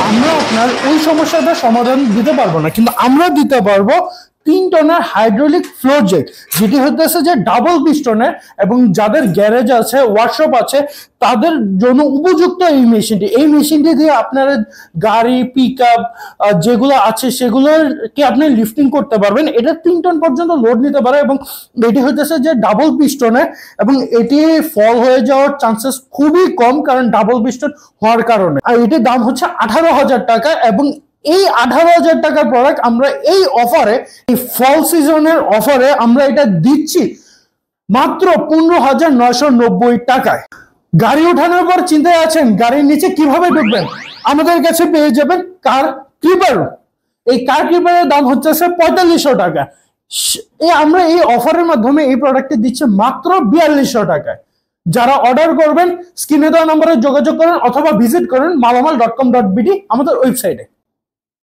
আমরা আপনার ওই সমস্যাটার সমাধান দিতে পারবো না, কিন্তু আমরা দিতে পারবো 3 টনের হাইড্রোলিক ফ্লোর জেট, যেটি হতেছে যে ডাবল পিস্টনের, এবং যাদের গ্যারেজ আছে, ওয়ার্কশপ আছে, তাদের জন্য উপযুক্ত এই মেশিনটি। এই মেশিনটি দিয়ে আপনারা গাড়ি, পিক আপ যেগুলো আছে সেগুলোকে আপনি লিফটিং করতে পারবেন। এটা 3 টন পর্যন্ত লোড নিতে পারে, এবং এটি হতেছে যে ডাবল পিস্টনের, এবং এটি ফল হয়ে যাওয়ার চান্সেস খুবই কম, কারণ ডাবল পিস্টন হওয়ার কারণে। আর এটির দাম হচ্ছে 18,000 টাকা, এবং এই 18,000 টাকার প্রোডাক্ট আমরা এই অফারে, এই ফল সিজনের অফারে আমরা এটা দিচ্ছি মাত্র 15,990 টাকায়। গাড়ি উঠানোর পর চিন্তায় আছেন গাড়ির নিচে কিভাবে ঢুকবেন? আমাদের কাছে পেয়ে যাবেন কার ক্রিপার। এই কার ক্রিপারের দাম হচ্ছে 4500 টাকা। আমরা এই অফারের মাধ্যমে এই প্রোডাক্টটি দিচ্ছি মাত্র 4200 টাকায়। যারা অর্ডার করবেন স্ক্রিনে দেওয়া নম্বরে যোগাযোগ করেন, অথবা ভিজিট করেন malaamal.com.bd আমাদের ওয়েবসাইটে।